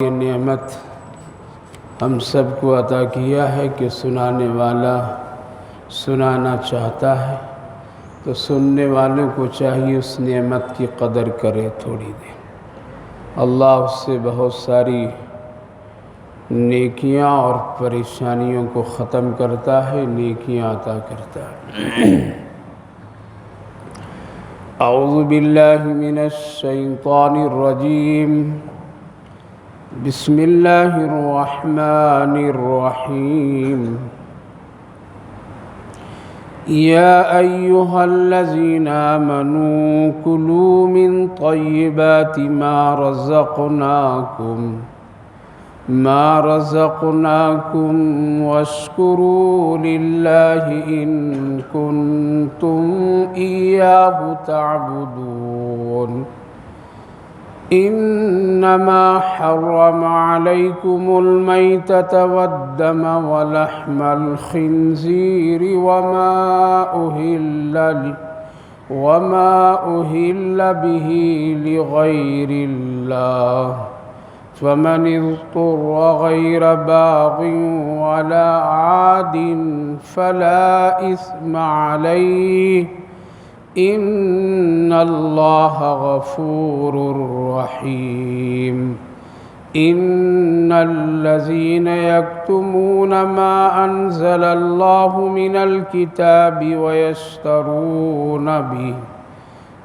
یہ نعمت ہم سب کو عطا کیا ہے کہ سنانے والا سنانا چاہتا ہے تو سننے والوں کو چاہیے اس نعمت کی قدر کرے تھوڑی دیر۔ اللہ اس سے بہت ساری نیکیاں اور پریشانیوں کو ختم کرتا ہے، نیکیاں عطا کرتا ہے۔ اعوذ باللہ من الشیطان الرجیم، بسم اللہ الرحمن الرحیم۔ یا ایہا الذین آمنوا کلوا من طیبات ما رزقناکم واشکروا للہ ان کنتم ایاہ تعبدون۔ انما حرم علیکم المیتۃ والدم ولحم الخنزیر وما أهل به لغیر اللہ، فمن اضطر غیر باغ ولا عاد فلا اثم علیہ، ان اللہ غفور رحیم۔ ان الذین یکتمون ما انزل اللہ من الکتاب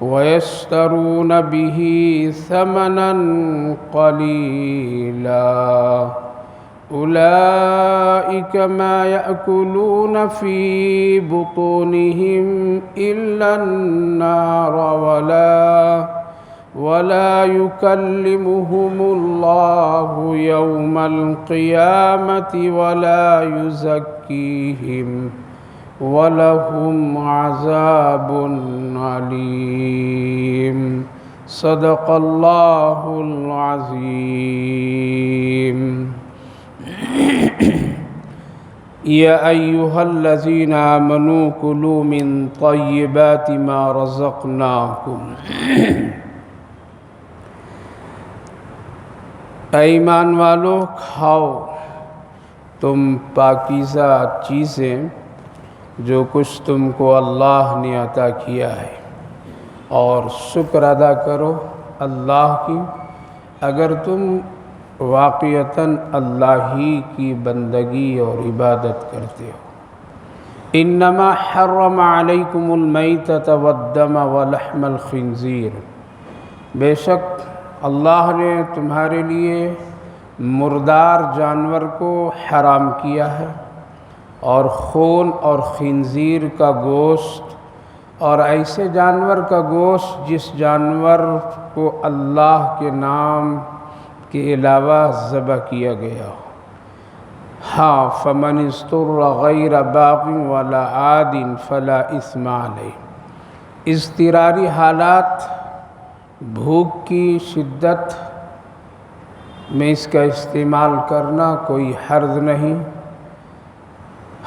ویشترون به ثمنا قلیلا اولئک ما یأکلون فی بطونہم الا النار ولا يكلمهم الله يوم القيامة ولا يزكيهم ولهم عذاب عليم۔ صدق اللہ العظیم۔ یا ایہا الذین آمنوا کلوا من طیبات ما رزقناکم۔ اے ایمان والو، کھاؤ تم پاکیزہ چیزیں جو کچھ تم کو اللہ نے عطا کیا ہے، اور شکر ادا کرو اللہ کی اگر تم واقعتاً اللہ ہی کی بندگی اور عبادت کرتے ہو۔ انما حرم علیکم المیتۃ والدم ولحم الخنزیر، بے شک اللہ نے تمہارے لیے مردار جانور کو حرام کیا ہے، اور خون اور خنزیر کا گوشت اور ایسے جانور کا گوشت جس جانور کو اللہ کے نام کے علاوہ ذبح کیا گیا ہو۔ ہاں، فمن اضطر غیر باغ ولا عاد فلا اثم علیہ، اضطراری حالات، بھوک کی شدت میں اس کا استعمال کرنا کوئی حرج نہیں،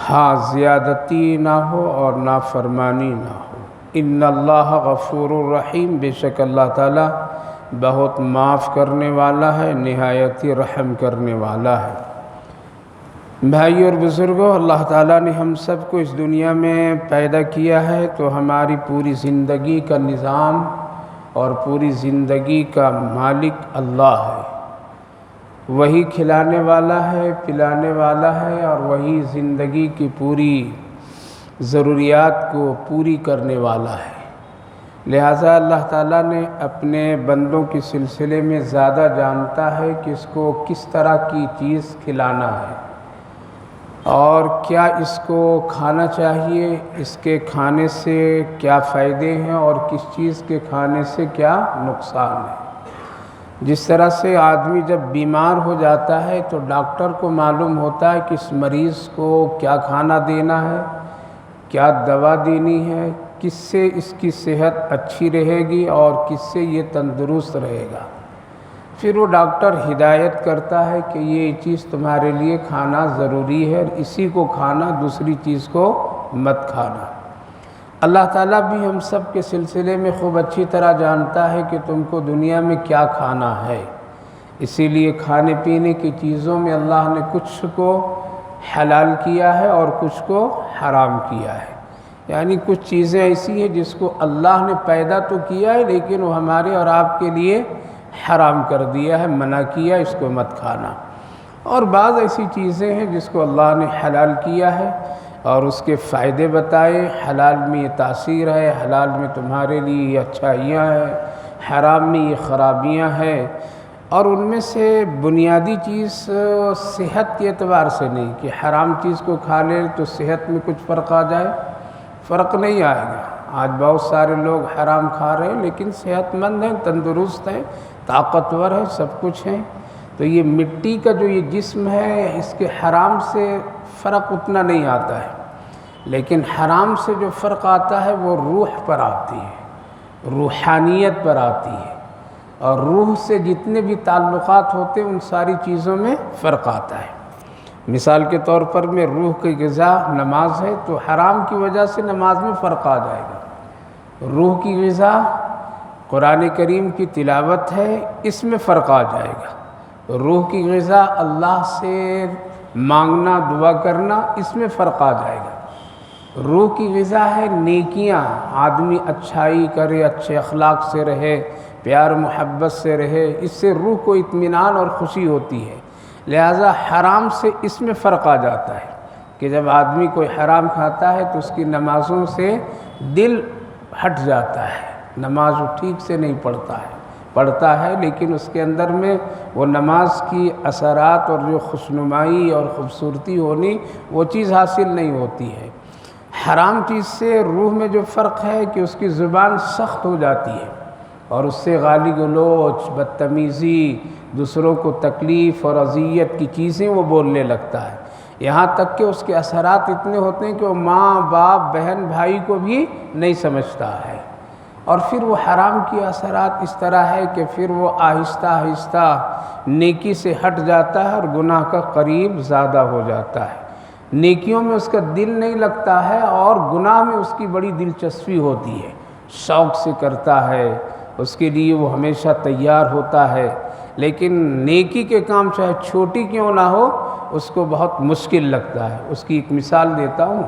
ہاں زیادتی نہ ہو اور نافرمانی نہ ہو۔ ان اللہ غفور الرحیم، بے شک اللہ تعالیٰ بہت معاف کرنے والا ہے، نہایت ہی رحم کرنے والا ہے۔ بھائی اور بزرگوں، اللہ تعالیٰ نے ہم سب کو اس دنیا میں پیدا کیا ہے تو ہماری پوری زندگی کا نظام اور پوری زندگی کا مالک اللہ ہے۔ وہی کھلانے والا ہے، پلانے والا ہے، اور وہی زندگی کی پوری ضروریات کو پوری کرنے والا ہے۔ لہٰذا اللہ تعالیٰ نے اپنے بندوں کے سلسلے میں زیادہ جانتا ہے کہ اس کو کس طرح کی چیز کھلانا ہے اور کیا اس کو کھانا چاہیے، اس کے کھانے سے کیا فائدے ہیں اور کس چیز کے کھانے سے کیا نقصان ہے۔ جس طرح سے آدمی جب بیمار ہو جاتا ہے تو ڈاکٹر کو معلوم ہوتا ہے کہ اس مریض کو کیا کھانا دینا ہے، کیا دوا دینی ہے، کس سے اس کی صحت اچھی رہے گی اور کس سے یہ تندرست رہے گا۔ پھر وہ ڈاکٹر ہدایت کرتا ہے کہ یہ چیز تمہارے لیے کھانا ضروری ہے، اسی کو کھانا، دوسری چیز کو مت کھانا۔ اللہ تعالیٰ بھی ہم سب کے سلسلے میں خوب اچھی طرح جانتا ہے کہ تم کو دنیا میں کیا کھانا ہے، اسی لیے کھانے پینے کی چیزوں میں اللہ نے کچھ کو حلال کیا ہے اور کچھ کو حرام کیا ہے، یعنی کچھ چیزیں ایسی ہیں جس کو اللہ نے پیدا تو کیا ہے لیکن وہ ہمارے اور آپ کے لیے حرام کر دیا ہے، منع کیا اس کو مت کھانا، اور بعض ایسی چیزیں ہیں جس کو اللہ نے حلال کیا ہے اور اس کے فائدے بتائے، حلال میں یہ تاثیر ہے، حلال میں تمہارے لیے یہ اچھائیاں ہیں، حرام میں یہ خرابیاں ہیں، اور ان میں سے بنیادی چیز صحت کے اعتبار سے نہیں کہ حرام چیز کو کھا لے تو صحت میں کچھ فرق آ جائے، فرق نہیں آئے گا۔ آج بہت سارے لوگ حرام کھا رہے ہیں لیکن صحت مند ہیں، تندرست ہیں، طاقتور ہیں، سب کچھ ہیں، تو یہ مٹی کا جو یہ جسم ہے اس کے حرام سے فرق اتنا نہیں آتا ہے، لیکن حرام سے جو فرق آتا ہے وہ روح پر آتی ہے، روحانیت پر آتی ہے، اور روح سے جتنے بھی تعلقات ہوتے ہیں ان ساری چیزوں میں فرق آتا ہے۔ مثال کے طور پر میں روح کی غذا نماز ہے تو حرام کی وجہ سے نماز میں فرق آ جائے گا، روح کی غذا قرآن کریم کی تلاوت ہے اس میں فرق آ جائے گا، روح کی غذا اللہ سے مانگنا دعا کرنا اس میں فرق آ جائے گا، روح کی غذا ہے نیکیاں، آدمی اچھائی کرے، اچھے اخلاق سے رہے، پیار محبت سے رہے، اس سے روح کو اطمینان اور خوشی ہوتی ہے، لہذا حرام سے اس میں فرق آ جاتا ہے کہ جب آدمی کوئی حرام کھاتا ہے تو اس کی نمازوں سے دل ہٹ جاتا ہے، نماز وہ ٹھیک سے نہیں پڑھتا ہے لیکن اس کے اندر میں وہ نماز کی اثرات اور جو خوشنمائی اور خوبصورتی ہونی وہ چیز حاصل نہیں ہوتی ہے۔ حرام چیز سے روح میں جو فرق ہے کہ اس کی زبان سخت ہو جاتی ہے اور اس سے گالی گلوچ، بدتمیزی، دوسروں کو تکلیف اور اذیت کی چیزیں وہ بولنے لگتا ہے، یہاں تک کہ اس کے اثرات اتنے ہوتے ہیں کہ وہ ماں باپ بہن بھائی کو بھی نہیں سمجھتا ہے، اور پھر وہ حرام کی اثرات اس طرح ہے کہ پھر وہ آہستہ آہستہ نیکی سے ہٹ جاتا ہے اور گناہ کا قریب زیادہ ہو جاتا ہے، نیکیوں میں اس کا دل نہیں لگتا ہے اور گناہ میں اس کی بڑی دلچسپی ہوتی ہے، شوق سے کرتا ہے، اس کے لیے وہ ہمیشہ تیار ہوتا ہے، لیکن نیکی کے کام چاہے چھوٹی کیوں نہ ہو اس کو بہت مشکل لگتا ہے۔ اس کی ایک مثال دیتا ہوں،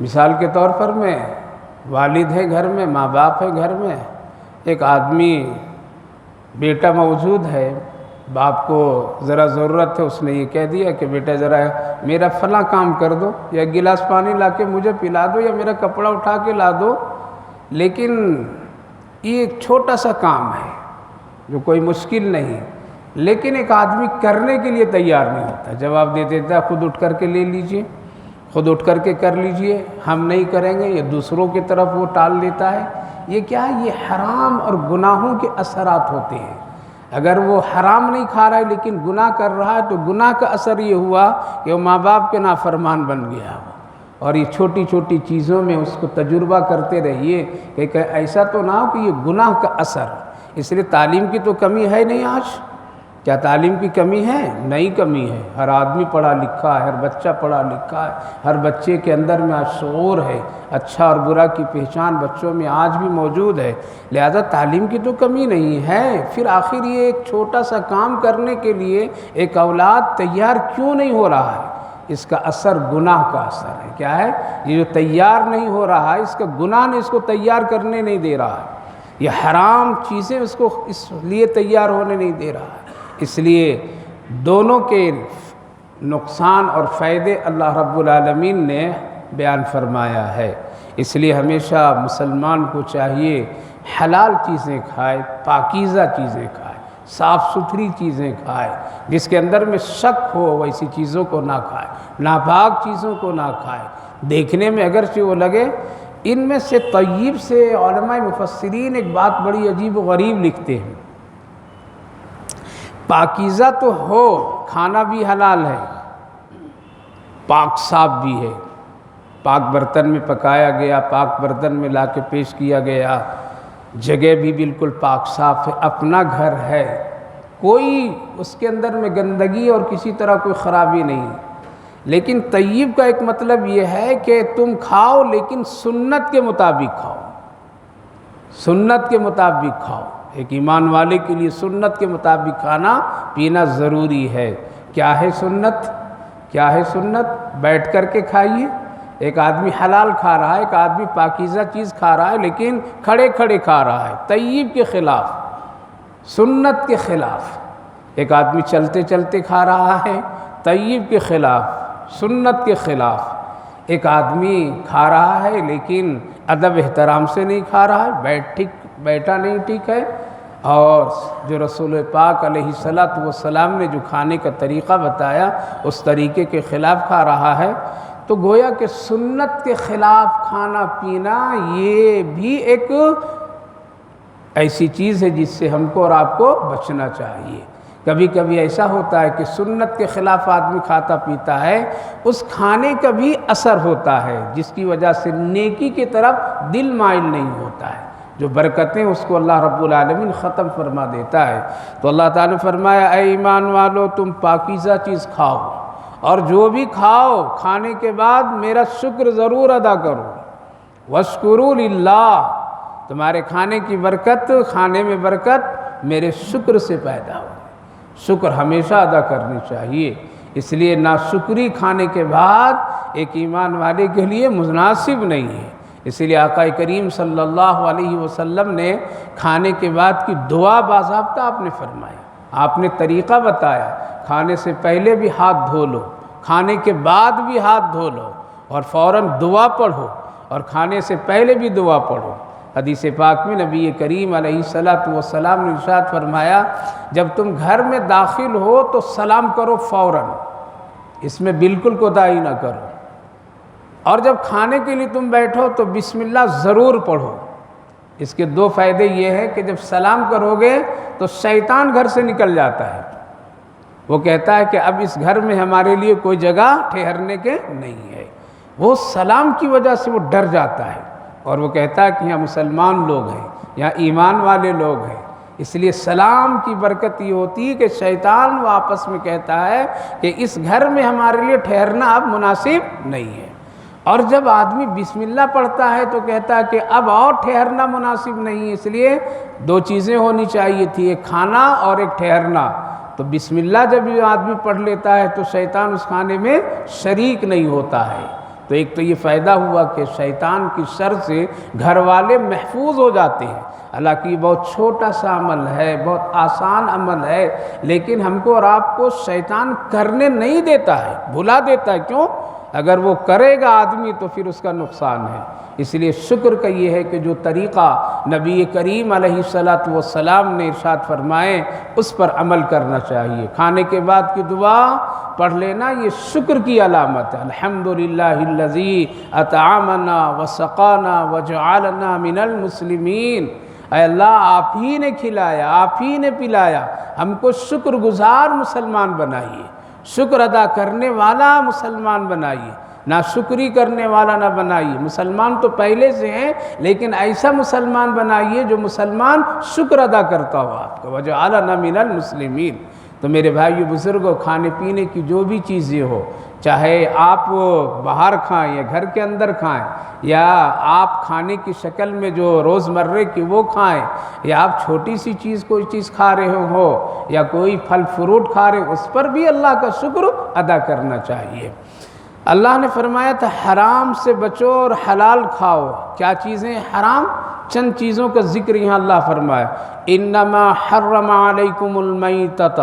مثال کے طور پر میں والد ہے گھر میں، ماں باپ ہے گھر میں، ایک آدمی بیٹا موجود ہے، باپ کو ذرا ضرورت ہے، اس نے یہ کہہ دیا کہ بیٹا ذرا میرا فلاں کام کر دو، یا گلاس پانی لا کے مجھے پلا دو، یا میرا کپڑا اٹھا کے لا دو، لیکن یہ ایک چھوٹا سا کام ہے جو کوئی مشکل نہیں، لیکن ایک آدمی کرنے کے لیے تیار نہیں ہوتا، جواب دے دیتا ہے خود اٹھ کر کے لے لیجئے، خود اٹھ کر کے کر لیجئے، ہم نہیں کریں گے، یہ دوسروں کی طرف وہ ٹال دیتا ہے۔ یہ کیا ہے؟ یہ حرام اور گناہوں کے اثرات ہوتے ہیں۔ اگر وہ حرام نہیں کھا رہا ہے لیکن گناہ کر رہا ہے تو گناہ کا اثر یہ ہوا کہ وہ ماں باپ کے نافرمان بن گیا، اور یہ چھوٹی چھوٹی چیزوں میں اس کو تجربہ کرتے رہیے کہ ایسا تو نہ ہو کہ یہ گناہ کا اثر۔ اس لیے تعلیم کی تو کمی ہے نہیں آج، کیا تعلیم کی کمی ہے؟ نہیں کمی ہے، ہر آدمی پڑھا لکھا ہے، ہر بچہ پڑھا لکھا ہے، ہر بچے کے اندر میں آج شعور ہے، اچھا اور برا کی پہچان بچوں میں آج بھی موجود ہے، لہذا تعلیم کی تو کمی نہیں ہے، پھر آخر یہ ایک چھوٹا سا کام کرنے کے لیے ایک اولاد تیار کیوں نہیں ہو رہا ہے؟ اس کا اثر گناہ کا اثر ہے۔ کیا ہے؟ یہ جو تیار نہیں ہو رہا ہے اس کا گناہ نے اس کو تیار کرنے نہیں دے رہا ہے، یہ حرام چیزیں اس کو اس لیے تیار ہونے نہیں دے رہا ہے۔ اس لیے دونوں کے نقصان اور فائدے اللہ رب العالمین نے بیان فرمایا ہے، اس لیے ہمیشہ مسلمان کو چاہیے حلال چیزیں کھائے، پاکیزہ چیزیں کھائے، صاف ستھری چیزیں کھائے، جس کے اندر میں شک ہو ویسی چیزوں کو نہ کھائے، ناپاک چیزوں کو نہ کھائے، دیکھنے میں اگرچہ وہ لگے۔ ان میں سے طیب سے علماء مفسرین ایک بات بڑی عجیب و غریب لکھتے ہیں، پاکیزہ تو ہو، کھانا بھی حلال ہے، پاک صاف بھی ہے، پاک برتن میں پکایا گیا، پاک برتن میں لا کے پیش کیا گیا، جگہ بھی بالکل پاک صاف ہے، اپنا گھر ہے، کوئی اس کے اندر میں گندگی اور کسی طرح کوئی خرابی نہیں، لیکن طیب کا ایک مطلب یہ ہے کہ تم کھاؤ لیکن سنت کے مطابق کھاؤ، سنت کے مطابق کھاؤ، ایک ایمان والے کے لیے سنت کے مطابق کھانا پینا ضروری ہے۔ کیا ہے سنت؟ کیا ہے سنت؟ بیٹھ کر کے کھائیے۔ ایک آدمی حلال کھا رہا ہے، ایک آدمی پاکیزہ چیز کھا رہا ہے، لیکن کھڑے کھڑے کھا رہا ہے، طیب کے خلاف، سنت کے خلاف۔ ایک آدمی چلتے چلتے کھا رہا ہے، طیب کے خلاف، سنت کے خلاف۔ ایک آدمی کھا رہا ہے لیکن ادب احترام سے نہیں کھا رہا ہے، بیٹھا نہیں ٹھیک ہے، اور جو رسول پاک علیہ الصلاۃ والسلام نے جو کھانے کا طریقہ بتایا اس طریقے کے خلاف کھا رہا ہے، تو گویا کہ سنت کے خلاف کھانا پینا یہ بھی ایک ایسی چیز ہے جس سے ہم کو اور آپ کو بچنا چاہیے۔ کبھی کبھی ایسا ہوتا ہے کہ سنت کے خلاف آدمی کھاتا پیتا ہے، اس کھانے کا بھی اثر ہوتا ہے جس کی وجہ سے نیکی کی طرف دل مائل نہیں ہوتا ہے، جو برکتیں اس کو اللہ رب العالمین ختم فرما دیتا ہے۔ تو اللہ تعالیٰ نے فرمایا اے ایمان والو تم پاکیزہ چیز کھاؤ، اور جو بھی کھاؤ کھانے کے بعد میرا شکر ضرور ادا کرو۔ واشکروا للہ، تمہارے کھانے کی برکت، کھانے میں برکت میرے شکر سے پیدا ہو۔ شکر ہمیشہ ادا کرنی چاہیے، اس لیے ناشکری کھانے کے بعد ایک ایمان والے کے لیے مناسب نہیں ہے۔ اس لیے آقا کریم صلی اللہ علیہ وسلم نے کھانے کے بعد کی دعا باضابطہ آپ نے فرمایا، آپ نے طریقہ بتایا، کھانے سے پہلے بھی ہاتھ دھو لو، کھانے کے بعد بھی ہاتھ دھو لو، اور فوراً دعا پڑھو، اور کھانے سے پہلے بھی دعا پڑھو۔ حدیث پاک میں نبی کریم علیہ الصلاۃ والسلام نے ارشاد فرمایا جب تم گھر میں داخل ہو تو سلام کرو فوراً، اس میں بالکل کوتاہی نہ کرو، اور جب کھانے کے لیے تم بیٹھو تو بسم اللہ ضرور پڑھو۔ اس کے دو فائدے یہ ہیں کہ جب سلام کرو گے تو شیطان گھر سے نکل جاتا ہے، وہ کہتا ہے کہ اب اس گھر میں ہمارے لیے کوئی جگہ ٹھہرنے کے نہیں ہے، وہ سلام کی وجہ سے وہ ڈر جاتا ہے، اور وہ کہتا ہے کہ یہاں مسلمان لوگ ہیں، یہاں ایمان والے لوگ ہیں۔ اس لیے سلام کی برکت یہ ہوتی ہے کہ شیطان وہ آپس میں کہتا ہے کہ اس گھر میں ہمارے لیے ٹھہرنا اب مناسب نہیں ہے، اور جب آدمی بسم اللہ پڑھتا ہے تو کہتا ہے کہ اب اور ٹھہرنا مناسب نہیں ہے۔ اس لیے دو چیزیں ہونی چاہیے تھی، ایک کھانا اور ایک ٹھہرنا۔ تو بسم اللہ جب یہ آدمی پڑھ لیتا ہے تو شیطان اس کھانے میں شریک نہیں ہوتا ہے۔ تو ایک تو یہ فائدہ ہوا کہ شیطان کی شر سے گھر والے محفوظ ہو جاتے ہیں۔ حالانکہ یہ بہت چھوٹا سا عمل ہے، بہت آسان عمل ہے، لیکن ہم کو اور آپ کو شیطان کرنے نہیں دیتا ہے، بھلا دیتا ہے۔ کیوں؟ اگر وہ کرے گا آدمی تو پھر اس کا نقصان ہے۔ اس لیے شکر کا یہ ہے کہ جو طریقہ نبی کریم علیہ الصلاۃ والسلام نے ارشاد فرمائے اس پر عمل کرنا چاہیے۔ کھانے کے بعد کی دعا پڑھ لینا یہ شکر کی علامت ہے۔ الحمدللہ الذی اطعمنا وسقانا وجعلنا من المسلمین، اے اللہ آپ ہی نے کھلایا، آپ ہی نے پلایا، ہم کو شکر گزار مسلمان بنائیے، شکر ادا کرنے والا مسلمان بنائیے، نہ شکری کرنے والا نہ بنائیے۔ مسلمان تو پہلے سے ہیں، لیکن ایسا مسلمان بنائیے جو مسلمان شکر ادا کرتا ہو آپ کا۔ وجعلنا من المسلمین۔ تو میرے بھائیو بزرگوں، کھانے پینے کی جو بھی چیزیں ہو، چاہے آپ باہر کھائیں یا گھر کے اندر کھائیں، یا آپ کھانے کی شکل میں جو روز مرے کی وہ کھائیں، یا آپ چھوٹی سی چیز کوئی چیز کھا رہے ہو یا کوئی پھل فروٹ کھا رہے ہو، اس پر بھی اللہ کا شکر ادا کرنا چاہیے۔ اللہ نے فرمایا تھا حرام سے بچو اور حلال کھاؤ۔ کیا چیزیں حرام؟ چند چیزوں کا ذکر یہاں اللہ فرمایا، انما حرم علیکم المیتۃ،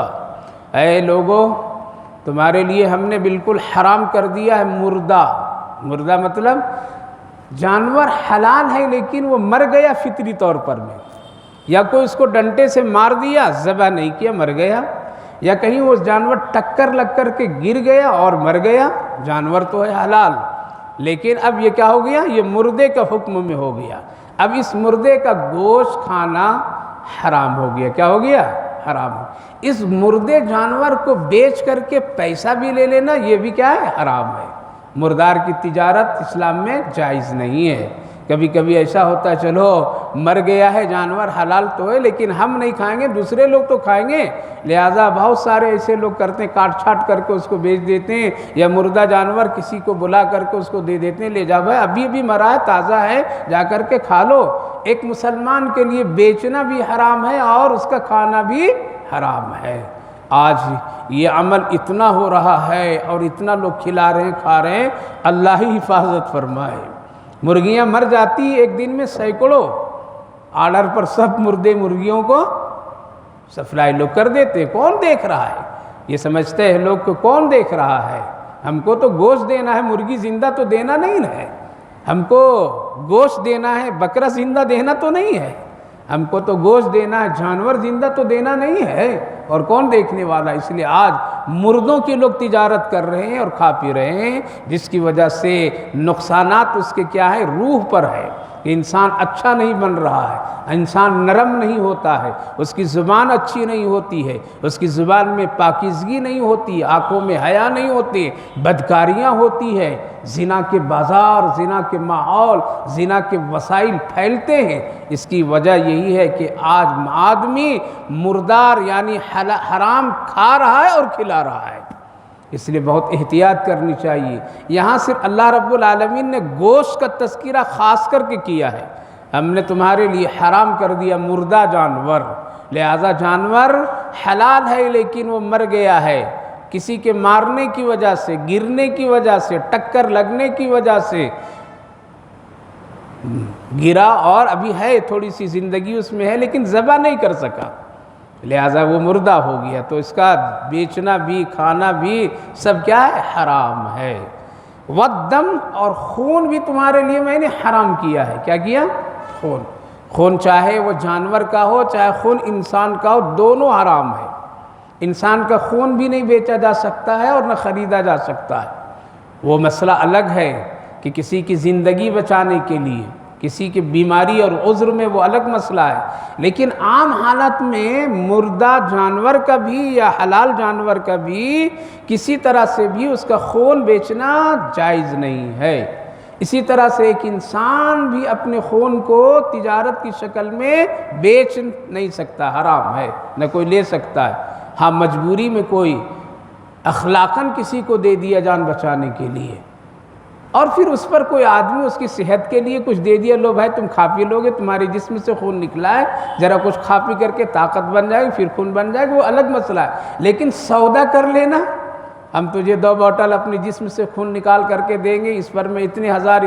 اے لوگو تمہارے لیے ہم نے بالکل حرام کر دیا ہے مردہ۔ مردہ مطلب جانور حلال ہے لیکن وہ مر گیا فطری طور پر میں، یا کوئی اس کو ڈنٹے سے مار دیا، ذبح نہیں کیا، مر گیا، یا کہیں وہ جانور ٹکر لگ کر کے گر گیا اور مر گیا، جانور تو ہے حلال، لیکن اب یہ کیا ہو گیا؟ یہ مردے کا حکم میں ہو گیا۔ اب اس مردے کا گوشت کھانا حرام ہو گیا۔ کیا ہو گیا؟ حرام ہو۔ اس مردے جانور کو بیچ کر کے پیسہ بھی لے لینا یہ بھی کیا ہے؟ حرام ہے۔ مردار کی تجارت اسلام میں جائز نہیں ہے۔ کبھی کبھی ایسا ہوتا ہے چلو مر گیا ہے جانور، حلال تو ہے لیکن ہم نہیں کھائیں گے، دوسرے لوگ تو کھائیں گے، لہذا بہت سارے ایسے لوگ کرتے ہیں کاٹ چھاٹ کر کے اس کو بیچ دیتے ہیں، یا مردہ جانور کسی کو بلا کر کے اس کو دے دیتے ہیں، لے جا بھائی ابھی ابھی مرا ہے، تازہ ہے، جا کر کے کھا لو۔ ایک مسلمان کے لیے بیچنا بھی حرام ہے اور اس کا کھانا بھی حرام ہے۔ آج یہ عمل اتنا ہو رہا ہے اور اتنا لوگ کھلا رہے ہیں کھا رہے ہیں، اللہ ہی حفاظت فرمائے۔ مرغیاں مر جاتی ایک دن میں سینکڑوں، آرڈر پر سب مردے مرغیوں کو سپلائی لوگ کر دیتے۔ کون دیکھ رہا ہے؟ یہ سمجھتے ہیں لوگ کہ کون دیکھ رہا ہے، ہم کو تو گوشت دینا ہے، مرغی زندہ تو دینا نہیں ہے، ہم کو گوشت دینا ہے، بکرا زندہ دینا تو نہیں ہے، ہم کو تو گوشت دینا ہے، جانور زندہ تو دینا نہیں ہے، اور کون دیکھنے والا؟ اس لیے آج مردوں کی لوگ تجارت کر رہے ہیں اور کھا پی رہے ہیں، جس کی وجہ سے نقصانات اس کے کیا ہے؟ روح پر ہے کہ انسان اچھا نہیں بن رہا ہے، انسان نرم نہیں ہوتا ہے، اس کی زبان اچھی نہیں ہوتی ہے، اس کی زبان میں پاکیزگی نہیں ہوتی، آنکھوں میں حیا نہیں ہوتی، بدکاریاں ہوتی ہے، زنا کے بازار، زنا کے ماحول، زنا کے وسائل پھیلتے ہیں۔ اس کی وجہ یہی ہے کہ آج آدمی مردار یعنی حرام کھا رہا ہے اور کھلا رہا ہے، اس لیے بہت احتیاط کرنی چاہیے۔ یہاں صرف اللہ رب العالمین نے گوشت کا تذکرہ خاص کر کے کیا ہے، ہم نے تمہارے لیے حرام کر دیا مردہ جانور، لہذا جانور حلال ہے لیکن وہ مر گیا ہے، کسی کے مارنے کی وجہ سے، گرنے کی وجہ سے، ٹکر لگنے کی وجہ سے گرا اور ابھی ہے تھوڑی سی زندگی اس میں ہے لیکن ذبح نہیں کر سکا، لہذا وہ مردہ ہو گیا، تو اس کا بیچنا بھی کھانا بھی سب کیا ہے؟ حرام ہے۔ والدم، اور خون بھی تمہارے لیے میں نے حرام کیا ہے۔ کیا کیا؟ خون۔ خون چاہے وہ جانور کا ہو چاہے خون انسان کا ہو، دونوں حرام ہے۔ انسان کا خون بھی نہیں بیچا جا سکتا ہے اور نہ خریدا جا سکتا ہے، وہ مسئلہ الگ ہے کہ کسی کی زندگی بچانے کے لیے، کسی کی بیماری اور عذر میں وہ الگ مسئلہ ہے، لیکن عام حالت میں مردہ جانور کا بھی یا حلال جانور کا بھی کسی طرح سے بھی اس کا خون بیچنا جائز نہیں ہے۔ اسی طرح سے ایک انسان بھی اپنے خون کو تجارت کی شکل میں بیچ نہیں سکتا، حرام ہے، نہ کوئی لے سکتا ہے۔ ہاں مجبوری میں کوئی اخلاقاً کسی کو دے دیا جان بچانے کے لیے، اور پھر اس پر کوئی آدمی اس کی صحت کے لیے کچھ دے دیا، لو بھائی تم کھا پی لو گے، تمہارے جسم سے خون نکلا ہے، ذرا کچھ کھا پی کر کے طاقت بن جائے گی، پھر خون بن جائے گا، وہ الگ مسئلہ ہے۔ لیکن سودا کر لینا، ہم تجھے 2 بوتل اپنے جسم سے خون نکال کر کے دیں گے، اس پر میں اتنے ہزار،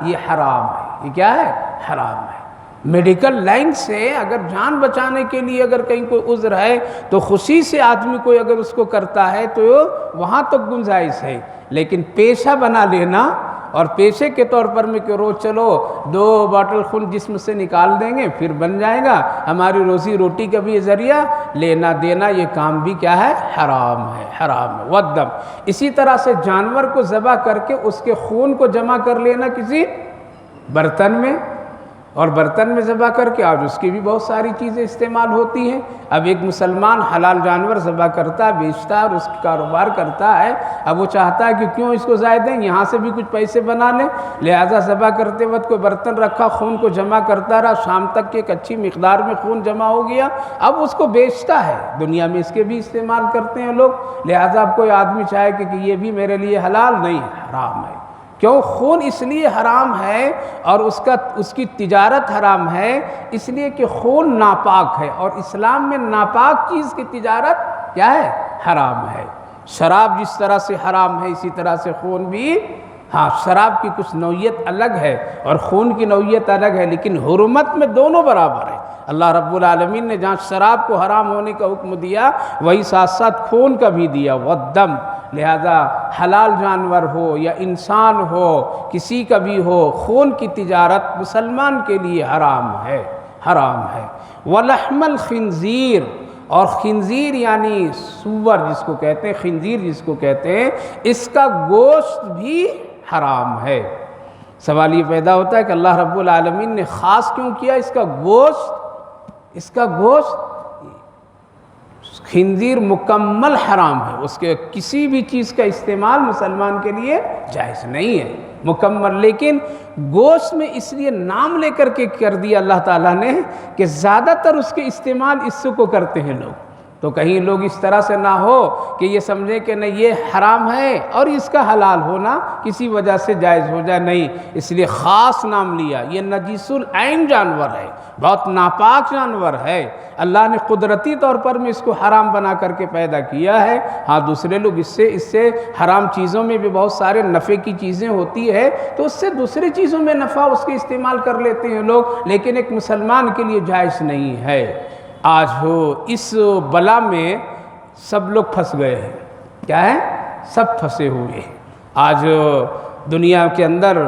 یہ حرام ہے۔ یہ کیا ہے؟ حرام ہے۔ میڈیکل لائن سے اگر جان بچانے کے لیے اگر کہیں کوئی عذر ہے تو خوشی سے آدمی کوئی اگر اس کو کرتا ہے تو وہاں تک گنجائش ہے، لیکن پیشہ بنا لینا اور پیشے کے طور پر میں کہ روز چلو 2 بوتل خون جسم سے نکال دیں گے پھر بن جائے گا ہماری روزی روٹی کا بھی ذریعہ، لینا دینا یہ کام بھی کیا ہے؟ حرام ہے، حرام ہے۔ والدم، اسی طرح سے جانور کو ذبح کر کے اس کے خون کو جمع کر لینا کسی برتن میں، اور برتن میں ذبح کر کے، آج اس کی بھی بہت ساری چیزیں استعمال ہوتی ہیں۔ اب ایک مسلمان حلال جانور ذبح کرتا ہے، بیچتا ہے اور اس کا کاروبار کرتا ہے، اب وہ چاہتا ہے کہ کیوں اس کو ضائع دیں، یہاں سے بھی کچھ پیسے بنا لیں، لہٰذا ذبح کرتے وقت کوئی برتن رکھا، خون کو جمع کرتا رہا، شام تک کی ایک اچھی مقدار میں خون جمع ہو گیا، اب اس کو بیچتا ہے، دنیا میں اس کے بھی استعمال کرتے ہیں لوگ، لہٰذا اب کوئی آدمی چاہے کہ یہ بھی میرے لیے حلال نہیں ہے، حرام ہے۔ کیوں؟ خون اس لیے حرام ہے اور اس کی تجارت حرام ہے، اس لیے کہ خون ناپاک ہے، اور اسلام میں ناپاک چیز کی تجارت کیا ہے؟ حرام ہے۔ شراب جس طرح سے حرام ہے اسی طرح سے خون بھی، ہاں شراب کی کچھ نوعیت الگ ہے اور خون کی نوعیت الگ ہے، لیکن حرمت میں دونوں برابر ہے۔ اللہ رب العالمین نے جہاں شراب کو حرام ہونے کا حکم دیا وہی ساتھ ساتھ خون کا بھی دیا، والدم، لہذا حلال جانور ہو یا انسان ہو، کسی کا بھی ہو، خون کی تجارت مسلمان کے لیے حرام ہے، حرام ہے۔ ولحم الخنزیر، اور خنزیر یعنی سور جس کو کہتے ہیں، خنزیر جس کو کہتے ہیں، اس کا گوشت بھی حرام ہے۔ سوال یہ پیدا ہوتا ہے کہ اللہ رب العالمین نے خاص کیوں کیا اس کا گوشت؟ اس کا گوشت، خنزیر مکمل حرام ہے، اس کے کسی بھی چیز کا استعمال مسلمان کے لیے جائز نہیں ہے، مکمل۔ لیکن گوشت میں اس لیے نام لے کر کے کر دیا اللہ تعالیٰ نے کہ زیادہ تر اس کے استعمال اس کو کرتے ہیں لوگ، تو کہیں لوگ اس طرح سے نہ ہو کہ یہ سمجھیں کہ نہیں یہ حرام ہے اور اس کا حلال ہونا کسی وجہ سے جائز ہو جائے، نہیں، اس لیے خاص نام لیا۔ یہ نجیس العین جانور ہے، بہت ناپاک جانور ہے، اللہ نے قدرتی طور پر میں اس کو حرام بنا کر کے پیدا کیا ہے۔ ہاں دوسرے لوگ اس سے حرام چیزوں میں بھی بہت سارے نفع کی چیزیں ہوتی ہے تو اس سے دوسری چیزوں میں نفع اس کے استعمال کر لیتے ہیں لوگ، لیکن ایک مسلمان کے لیے جائز نہیں ہے۔ آج اس بلا میں سب لوگ پھنس گئے ہیں، کیا ہے؟ سب پھنسے ہوئے ہیں۔ آج دنیا کے اندر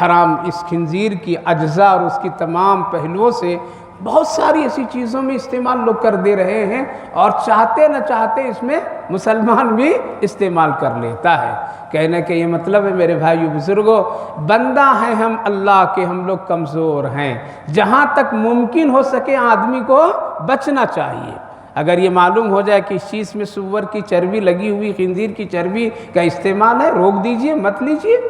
حرام اس خنزیر کی اجزاء اور اس کی تمام پہلوؤں سے بہت ساری ایسی چیزوں میں استعمال لوگ کر دے رہے ہیں، اور چاہتے نہ چاہتے اس میں مسلمان بھی استعمال کر لیتا ہے۔ کہنے کہ یہ مطلب ہے میرے بھائیو بزرگوں، بندہ ہیں ہم اللہ کے، ہم لوگ کمزور ہیں، جہاں تک ممکن ہو سکے آدمی کو بچنا چاہیے۔ اگر یہ معلوم ہو جائے کہ اس چیز میں سور کی چربی لگی ہوئی، خنزیر کی چربی کا استعمال ہے، روک دیجئے، مت لیجئے،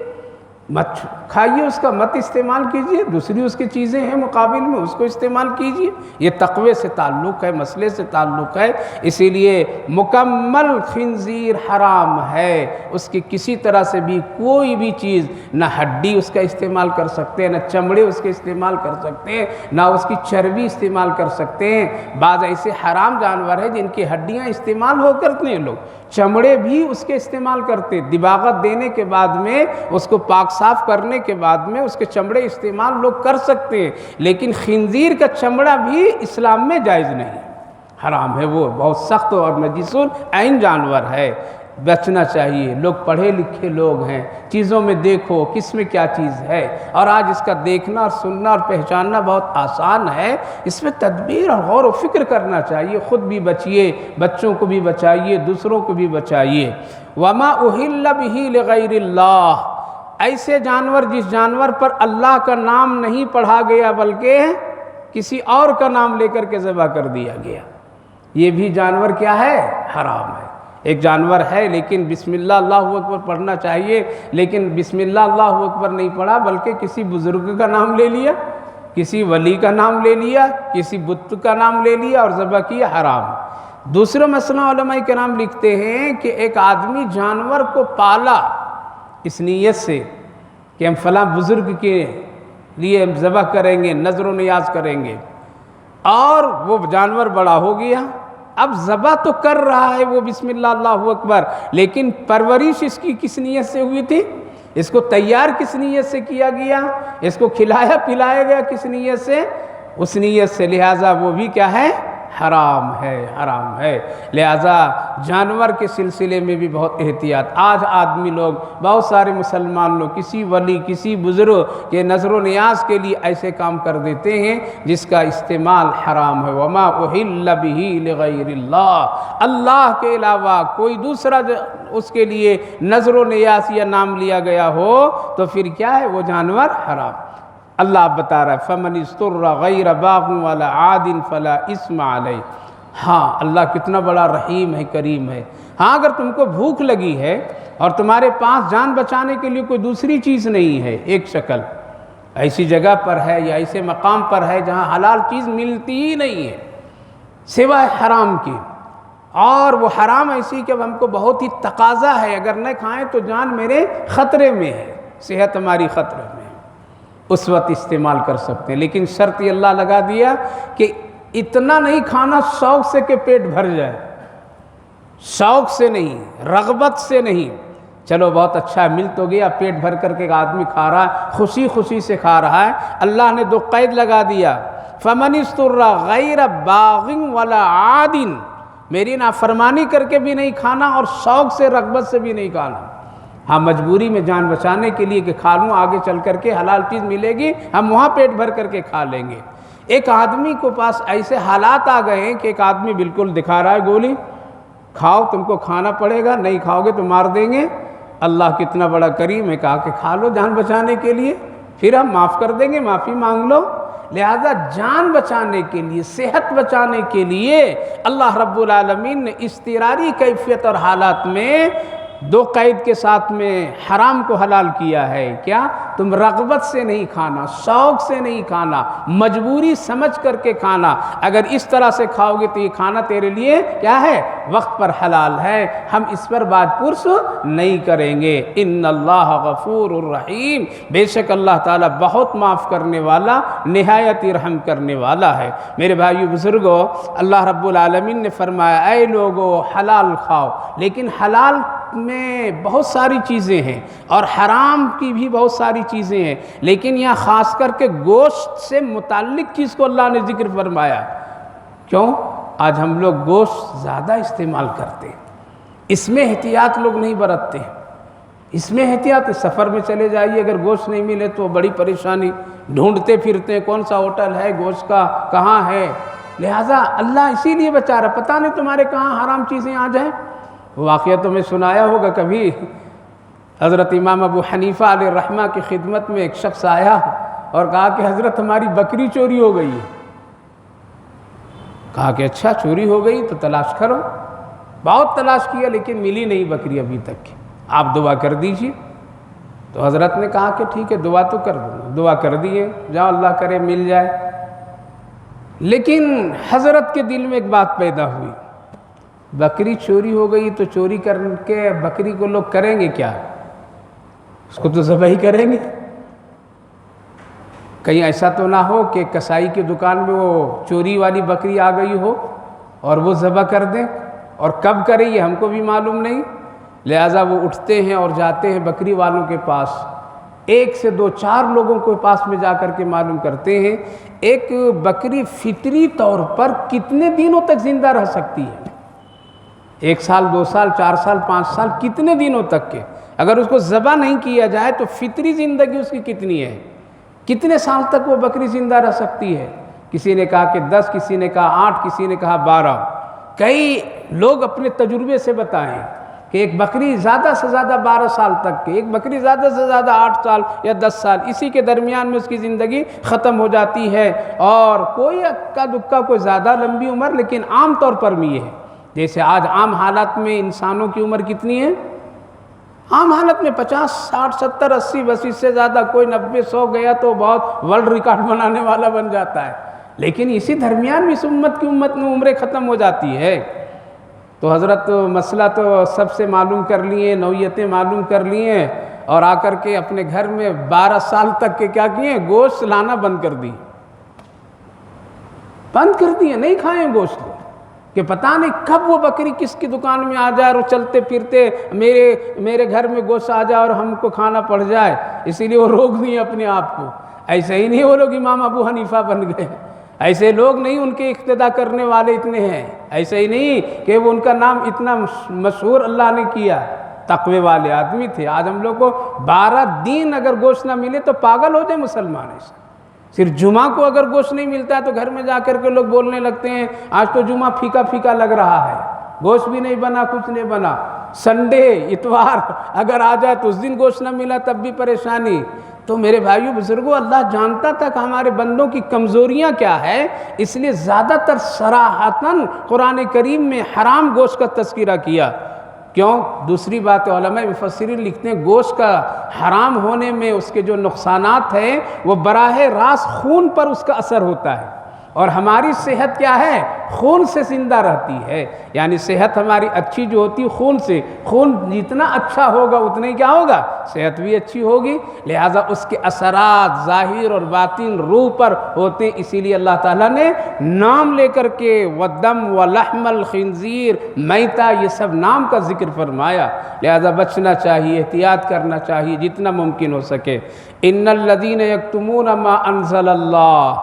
مت کھائیے اس کا، مت استعمال کیجئے، دوسری اس کی چیزیں ہیں مقابل میں اس کو استعمال کیجئے۔ یہ تقوی سے تعلق ہے، مسئلے سے تعلق ہے، اسی لیے مکمل خنزیر حرام ہے۔ اس کی کسی طرح سے بھی کوئی بھی چیز، نہ ہڈی اس کا استعمال کر سکتے ہیں، نہ چمڑے اس کے استعمال کر سکتے ہیں، نہ اس کی چربی استعمال کر سکتے ہیں۔ بعض ایسے حرام جانور ہیں جن کی ہڈیاں استعمال ہو کرتے ہیں، لوگ چمڑے بھی اس کے استعمال کرتے، دباغت دینے کے بعد میں اس کو پاک صاف کرنے کے بعد میں اس کے چمڑے استعمال لوگ کر سکتے ہیں، لیکن خنزیر کا چمڑا بھی اسلام میں جائز نہیں، حرام ہے، وہ بہت سخت اور نجیس العین جانور ہے، بچنا چاہیے۔ لوگ پڑھے لکھے لوگ ہیں، چیزوں میں دیکھو کس میں کیا چیز ہے، اور آج اس کا دیکھنا اور سننا اور پہچاننا بہت آسان ہے، اس میں تدبیر اور غور و فکر کرنا چاہیے، خود بھی بچیے، بچوں کو بھی بچائیے، دوسروں کو بھی بچائیے۔ وما اہل بہ لغیر اللہ، ایسے جانور جس جانور پر اللہ کا نام نہیں پڑھا گیا بلکہ کسی اور کا نام لے کر کے ذبح کر دیا گیا، یہ بھی جانور کیا ہے؟ حرام ہے۔ ایک جانور ہے لیکن بسم اللہ اللہ اکبر پڑھنا چاہیے، لیکن بسم اللہ اللہ اکبر نہیں پڑھا بلکہ کسی بزرگ کا نام لے لیا، کسی ولی کا نام لے لیا، کسی بت کا نام لے لیا اور ذبح کیا، حرام۔ دوسرا مسئلہ علماء کرام لکھتے ہیں کہ ایک آدمی جانور کو پالا اس نیت سے کہ ہم فلاں بزرگ کے لیے ہم ذبح کریں گے، نذر و نیاز کریں گے، اور وہ جانور بڑا ہو گیا، اب ذبح تو کر رہا ہے وہ بسم اللہ اللہ اکبر، لیکن پرورش اس کی کس نیت سے ہوئی تھی؟ اس کو تیار کس نیت سے کیا گیا؟ اس کو کھلایا پلایا گیا کس نیت سے؟ اس نیت سے، لہٰذا وہ بھی کیا ہے؟ حرام ہے، حرام ہے۔ لہٰذا جانور کے سلسلے میں بھی بہت احتیاط۔ آج آدمی لوگ، بہت سارے مسلمان لوگ کسی ولی کسی بزرگ کے نذر و نیاز کے لیے ایسے کام کر دیتے ہیں جس کا استعمال حرام ہے۔ وما اہل بہ لغیر اللہ، اللہ کے علاوہ کوئی دوسرا اس کے لیے نذر و نیاز یا نام لیا گیا ہو تو پھر کیا ہے؟ وہ جانور حرام۔ اللہ اب بتا رہا ہے فَمَنِ اسْتُرَّ غَيْرَ بَاغٍ وَلَا عَادٍ فَلَا إِثْمَ عَلَيْهِ۔ ہاں اللہ کتنا بڑا رحیم ہے، کریم ہے۔ ہاں اگر تم کو بھوک لگی ہے اور تمہارے پاس جان بچانے کے لیے کوئی دوسری چیز نہیں ہے، ایک شکل ایسی جگہ پر ہے یا ایسے مقام پر ہے جہاں حلال چیز ملتی ہی نہیں ہے سوائے حرام کی، اور وہ حرام ایسی کہ اب ہم کو بہت ہی تقاضا ہے، اگر نہ کھائیں تو جان میرے خطرے میں ہے، صحت ہماری خطرے میں ہے، اس وقت استعمال کر سکتے ہیں۔ لیکن شرط یہ اللہ لگا دیا کہ اتنا نہیں کھانا شوق سے کہ پیٹ بھر جائے، شوق سے نہیں، رغبت سے نہیں، چلو بہت اچھا مل تو گیا، پیٹ بھر کر کے ایک آدمی کھا رہا ہے، خوشی خوشی سے کھا رہا ہے، اللہ نے دو قید لگا دیا، فَمَنِ اسْتُرَّ غَيْرَ بَاغٍ وَلَا عَادٍ، میری نافرمانی کر کے بھی نہیں کھانا اور شوق سے رغبت سے بھی نہیں کھانا، ہاں مجبوری میں جان بچانے کے لیے کہ کھا لوں، آگے چل کر کے حلال چیز ملے گی، ہم وہاں پیٹ بھر کر کے کھا لیں گے۔ ایک آدمی کو پاس ایسے حالات آ گئے ہیں کہ ایک آدمی بالکل دکھا رہا ہے گولی، کھاؤ تم کو کھانا پڑے گا، نہیں کھاؤ گے تو مار دیں گے، اللہ کتنا بڑا کریم ہے، کہا کہ کھا لو جان بچانے کے لیے، پھر ہم معاف کر دیں گے، معافی مانگ لو۔ لہذا جان بچانے کے لیے، صحت بچانے کے لیے اللہ رب العالمین نے اضطراری کیفیت اور حالات میں دو قید کے ساتھ میں حرام کو حلال کیا ہے. کیا؟ تم رغبت سے نہیں کھانا، شوق سے نہیں کھانا، مجبوری سمجھ کر کے کھانا. اگر اس طرح سے کھاؤ گے تو یہ کھانا تیرے لیے کیا ہے؟ وقت پر حلال ہے. ہم اس پر بات پرس نہیں کریں گے. ان اللہ غفور الرحیم، بے شک اللہ تعالیٰ بہت معاف کرنے والا، نہایت رحم کرنے والا ہے. میرے بھائیو بزرگو، اللہ رب العالمین نے فرمایا اے لوگو حلال کھاؤ، لیکن حلال میں بہت ساری چیزیں ہیں اور حرام کی بھی بہت ساری چیزیں ہیں، لیکن یہاں خاص کر کے گوشت سے متعلق چیز کو اللہ نے ذکر فرمایا. کیوں؟ آج ہم لوگ گوشت زیادہ استعمال کرتے ہیں، اس میں احتیاط لوگ نہیں برتتے ہیں. اس میں احتیاط، سفر میں چلے جائیے اگر گوشت نہیں ملے تو بڑی پریشانی، ڈھونڈتے پھرتے ہیں کون سا ہوٹل ہے گوشت کا، کہاں ہے. لہٰذا اللہ اسی لیے بچا رہا، پتہ نہیں تمہارے کہاں حرام چیزیں آ جائیں. واقعہ تو میں سنایا ہوگا کبھی، حضرت امام ابو حنیفہ علیہ الرحمہ کی خدمت میں ایک شخص آیا اور کہا کہ حضرت ہماری بکری چوری ہو گئی ہے. کہا کہ اچھا چوری ہو گئی تو تلاش کرو. بہت تلاش کیا لیکن ملی نہیں بکری ابھی تک کی، آپ دعا کر دیجیے. تو حضرت نے کہا کہ ٹھیک ہے دعا تو کر دوں. دعا کر دیے، جاؤ اللہ کرے مل جائے. لیکن حضرت کے دل میں ایک بات پیدا ہوئی، بکری چوری ہو گئی تو چوری کر کے بکری کو لوگ کریں گے کیا؟ اس کو تو ذبح ہی کریں گے. کہیں ایسا تو نہ ہو کہ کسائی کی دکان میں وہ چوری والی بکری آ گئی ہو اور وہ ذبح کر دیں، اور کب کریں یہ ہم کو بھی معلوم نہیں. لہٰذا وہ اٹھتے ہیں اور جاتے ہیں بکری والوں کے پاس، ایک سے دو چار لوگوں کے پاس میں جا کر کے معلوم کرتے ہیں ایک بکری فطری طور پر کتنے دنوں تک زندہ رہ سکتی ہے. 1 سال 2 سال 4 سال 5 سال کتنے دنوں تک کے، اگر اس کو ذبح نہیں کیا جائے تو فطری زندگی اس کی کتنی ہے، کتنے سال تک وہ بکری زندہ رہ سکتی ہے. کسی نے کہا کہ 10، کسی نے کہا 8، کسی نے کہا 12. کئی لوگ اپنے تجربے سے بتائیں کہ ایک بکری زیادہ سے زیادہ 12 سال تک کے، ایک بکری زیادہ سے زیادہ 8 سال یا 10 سال، اسی کے درمیان میں اس کی زندگی ختم ہو جاتی ہے. اور کوئی اکا دکا کوئی زیادہ لمبی عمر، لیکن عام طور پر بھی یہ ہے. جیسے آج عام حالات میں انسانوں کی عمر کتنی ہے؟ عام حالت میں 50 60 70 80، بس اس سے زیادہ کوئی 90 100 گیا تو بہت ورلڈ ریکارڈ بنانے والا بن جاتا ہے. لیکن اسی درمیان بھی اس امت میں عمریں ختم ہو جاتی ہے. تو حضرت مسئلہ تو سب سے معلوم کر لیے، نوعیتیں معلوم کر لیے، اور آ کر کے اپنے گھر میں 12 سال تک کے کیا کیے، گوشت لانا بند کر دیے. نہیں کھائیں گوشت کہ پتہ نہیں کب وہ بکری کس کی دکان میں آ جائے اور چلتے پھرتے میرے گھر میں گوشت آ جائے اور ہم کو کھانا پڑ جائے. اسی لیے وہ روک دیے اپنے آپ کو. ایسے ہی نہیں وہ لوگ امام ابو حنیفہ بن گئے، ایسے لوگ نہیں ان کے اقتدا کرنے والے اتنے ہیں. ایسے ہی نہیں کہ وہ ان کا نام اتنا مشہور اللہ نے کیا، تقوی والے آدمی تھے. آج ہم لوگ کو 12 دن اگر گوشت نہ ملے تو پاگل ہو جائے مسلمان. ایسا صرف جمعہ کو اگر گوشت نہیں ملتا ہے تو گھر میں جا کر کے لوگ بولنے لگتے ہیں آج تو جمعہ پھیکا پھیکا لگ رہا ہے، گوشت بھی نہیں بنا، کچھ نہیں بنا. سنڈے اتوار اگر آ جائے تو اس دن گوشت نہ ملا تب بھی پریشانی. تو میرے بھائیو بزرگوں، اللہ جانتا تھا کہ ہمارے بندوں کی کمزوریاں کیا ہے، اس لیے زیادہ تر صراحتاً قرآن کریم میں حرام گوشت کا تذکرہ کیا. کیوں؟ دوسری بات علماء مفسرین لکھتے ہیں گوشت کا حرام ہونے میں اس کے جو نقصانات ہیں وہ براہ راست خون پر اس کا اثر ہوتا ہے، اور ہماری صحت کیا ہے؟ خون سے زندہ رہتی ہے. یعنی صحت ہماری اچھی جو ہوتی ہے خون سے، خون جتنا اچھا ہوگا اتنا ہی کیا ہوگا؟ صحت بھی اچھی ہوگی. لہٰذا اس کے اثرات ظاہر اور باطن روح پر ہوتے ہیں. اسی لیے اللہ تعالیٰ نے نام لے کر کے وَالدَّمُ وَلَحْمَ الْخِنْزِيرِ میتا، یہ سب نام کا ذکر فرمایا. لہٰذا بچنا چاہیے، احتیاط کرنا چاہیے جتنا ممکن ہو سکے. ان الذین یکتمون ما انزل اللہ،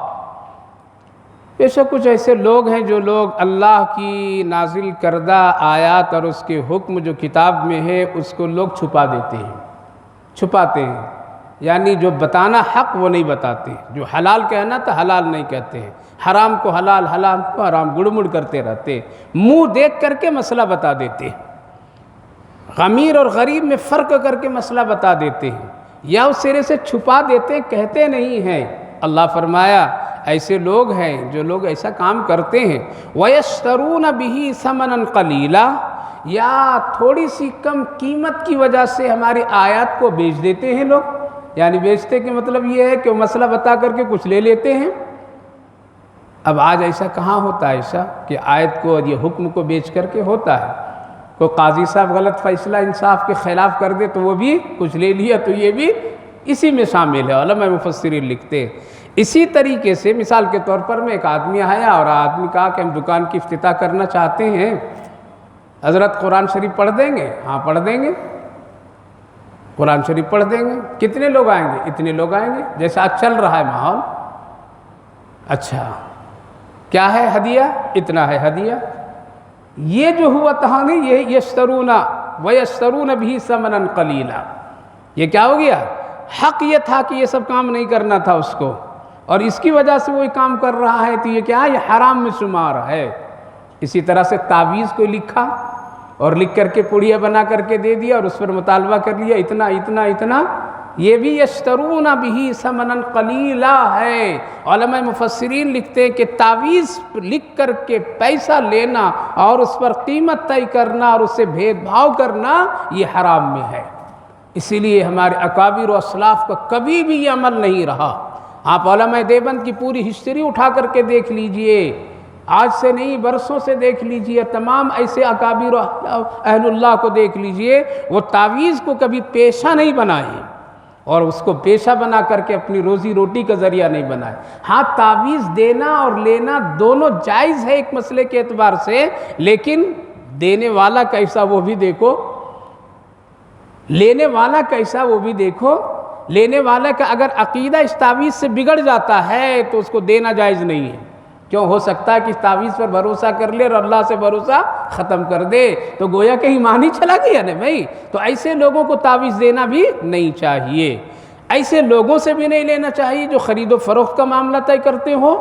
بے شک کچھ ایسے لوگ ہیں جو لوگ اللہ کی نازل کردہ آیات اور اس کے حکم جو کتاب میں ہے اس کو لوگ چھپاتے ہیں. یعنی جو بتانا حق وہ نہیں بتاتے، جو حلال کہنا تو حلال نہیں کہتے ہیں، حرام کو حلال، حلال کو حرام، گڑمڑ کرتے رہتے، منہ دیکھ کر کے مسئلہ بتا دیتے ہیں، امیر اور غریب میں فرق کر کے مسئلہ بتا دیتے ہیں، یا اس سرے سے چھپا دیتے ہیں، کہتے نہیں ہیں. اللہ فرمایا ایسے لوگ ہیں جو لوگ ایسا کام کرتے ہیں. وَيَشْتَرُونَ بِهِ ثَمَنًا قَلِيلًا، یا تھوڑی سی کم قیمت کی وجہ سے ہماری آیات کو بیچ دیتے ہیں لوگ. یعنی بیچتے کے مطلب یہ ہے کہ وہ مسئلہ بتا کر کے کچھ لے لیتے ہیں. اب آج ایسا کہاں ہوتا ہے ایسا کہ آیت کو اور یہ حکم کو بیچ کر کے ہوتا ہے. کوئی قاضی صاحب غلط فیصلہ انصاف کے خلاف کر دے تو وہ بھی کچھ لے لیا, تو یہ بھی اسی میں شامل ہے. علماء مفسرین لکھتے ہیں اسی طریقے سے. مثال کے طور پر میں ایک آدمی آیا اور آدمی کہا کہ ہم دکان کی افتتاح کرنا چاہتے ہیں, حضرت قرآن شریف پڑھ دیں گے؟ ہاں پڑھ دیں گے. قرآن شریف پڑھ دیں گے. کتنے لوگ آئیں گے؟ اتنے لوگ آئیں گے. جیسا آج چل رہا ہے ماحول. اچھا کیا ہے ہدیہ؟ اتنا ہے ہدیہ. یہ جو ہوا تھا نا یہ یشترون ویشترون بھی ثمنا قلیلا, یہ کیا ہو گیا؟ حق یہ تھا کہ یہ سب کام نہیں کرنا تھا اس کو, اور اس کی وجہ سے وہی کام کر رہا ہے, تو یہ کیا ہے؟ یہ حرام میں شمار ہے. اسی طرح سے تعویذ کو لکھا اور لکھ کر کے پڑیا بنا کر کے دے دیا اور اس پر مطالبہ کر لیا اتنا اتنا اتنا, یہ بھی یشترون بھی ثمنا قلیلا ہے. علماء مفسرین لکھتے ہیں کہ تعویذ لکھ کر کے پیسہ لینا اور اس پر قیمت طے کرنا اور اس سے بھید بھاؤ کرنا یہ حرام میں ہے. اسی لیے ہمارے اکابر و اسلاف کا کبھی بھی یہ عمل نہیں رہا. آپ علماء دیوبند کی پوری ہسٹری اٹھا کر کے دیکھ لیجئے, آج سے نہیں برسوں سے دیکھ لیجئے, تمام ایسے اکابر و اہل اللہ کو دیکھ لیجئے, وہ تعویذ کو کبھی پیشہ نہیں بنائے اور اس کو پیشہ بنا کر کے اپنی روزی روٹی کا ذریعہ نہیں بنائے. ہاں تعویذ دینا اور لینا دونوں جائز ہے ایک مسئلے کے اعتبار سے, لیکن دینے والا کیسا وہ بھی دیکھو, لینے والا کیسا وہ بھی دیکھو. لینے والا کا اگر عقیدہ اس تعویذ سے بگڑ جاتا ہے تو اس کو دینا جائز نہیں ہے. کیوں؟ ہو سکتا ہے کہ اس تعویذ پر بھروسہ کر لے اور اللہ سے بھروسہ ختم کر دے, تو گویا کہ ایمان ہی چلا گیا نا بھائی. تو ایسے لوگوں کو تعویذ دینا بھی نہیں چاہیے. ایسے لوگوں سے بھی نہیں لینا چاہیے جو خرید و فروخت کا معاملہ طے کرتے ہو,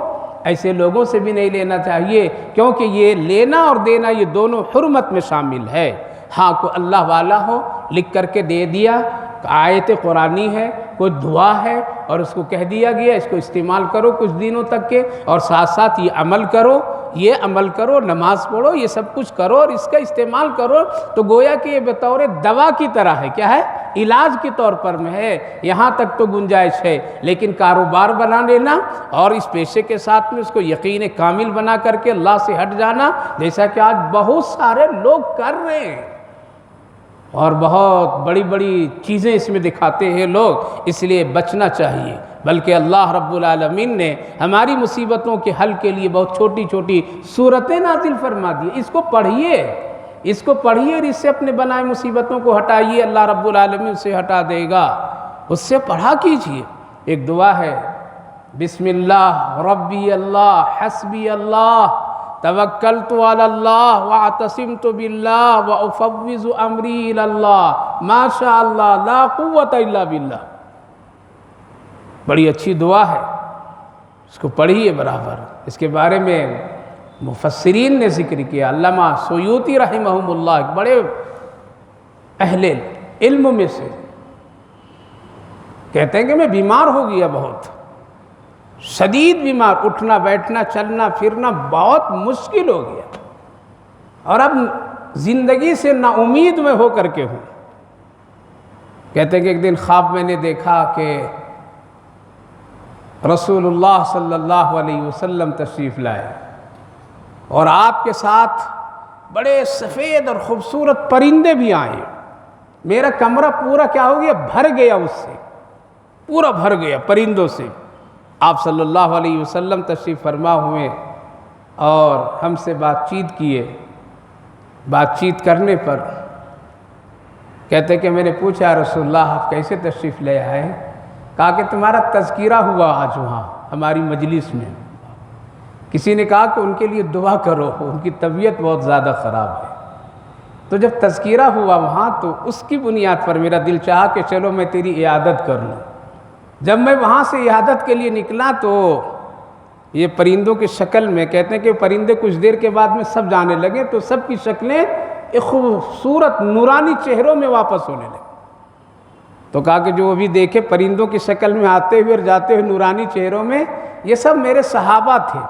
ایسے لوگوں سے بھی نہیں لینا چاہیے, کیونکہ یہ لینا اور دینا یہ دونوں حرمت میں شامل ہے. ہاں کوئی اللہ والا ہو, لکھ کر کے دے دیا, آیت قرآنی ہے, کوئی دعا ہے اور اس کو کہہ دیا گیا اس کو استعمال کرو کچھ دنوں تک کے, اور ساتھ ساتھ یہ عمل کرو, نماز پڑھو, یہ سب کچھ کرو اور اس کا استعمال کرو, تو گویا کہ یہ بطور دوا کی طرح ہے. کیا ہے؟ علاج کے طور پر میں ہے. یہاں تک تو گنجائش ہے, لیکن کاروبار بنا لینا اور اس پیشے کے ساتھ میں اس کو یقین کامل بنا کر کے اللہ سے ہٹ جانا, جیسا کہ آج بہت سارے لوگ کر رہے ہیں اور بہت بڑی بڑی چیزیں اس میں دکھاتے ہیں لوگ, اس لیے بچنا چاہیے. بلکہ اللہ رب العالمین نے ہماری مصیبتوں کے حل کے لیے بہت چھوٹی چھوٹی صورتیں نازل فرما دی. اس کو پڑھیے اور اس سے اپنے بنائے مصیبتوں کو ہٹائیے, اللہ رب العالمین سے ہٹا دے گا. اس سے پڑھا کیجیے. ایک دعا ہے, بسم اللہ ربی اللہ حسبی اللہ توکلت علی اللہ واعتصمت باللہ وافوض امری الی اللہ ما شاء اللہ لا قوت الا باللہ. بڑی اچھی دعا ہے, اس کو پڑھیے برابر. اس کے بارے میں مفسرین نے ذکر کیا. علامہ سیوطی رحمہم اللہ ایک بڑے اہل علم میں سے کہتے ہیں کہ میں بیمار ہو گیا, بہت شدید بیمار, اٹھنا بیٹھنا چلنا پھرنا بہت مشکل ہو گیا, اور اب زندگی سے نا امید میں ہو کر کے ہوں. کہتے ہیں کہ ایک دن خواب میں نے دیکھا کہ رسول اللہ صلی اللہ علیہ وسلم تشریف لائے اور آپ کے ساتھ بڑے سفید اور خوبصورت پرندے بھی آئے. میرا کمرہ پورا کیا ہو گیا؟ بھر گیا, اس سے پورا بھر گیا پرندوں سے. آپ صلی اللہ علیہ وسلم تشریف فرما ہوئے اور ہم سے بات چیت کیے. بات چیت کرنے پر کہتے کہ میں نے پوچھا رسول اللہ آپ کیسے تشریف لے آئے؟ کہا کہ تمہارا تذکرہ ہوا آج وہاں ہماری مجلس میں. کسی نے کہا کہ ان کے لیے دعا کرو, ان کی طبیعت بہت زیادہ خراب ہے. تو جب تذکرہ ہوا وہاں تو اس کی بنیاد پر میرا دل چاہا کہ چلو میں تیری عیادت کر لوں. جب میں وہاں سے عیادت کے لیے نکلا تو یہ پرندوں کی شکل میں, کہتے ہیں کہ پرندے کچھ دیر کے بعد میں سب جانے لگے تو سب کی شکلیں ایک خوبصورت نورانی چہروں میں واپس ہونے لگے. تو کہا کہ جو ابھی دیکھے پرندوں کی شکل میں آتے ہوئے اور جاتے ہوئے نورانی چہروں میں, یہ سب میرے صحابہ تھے.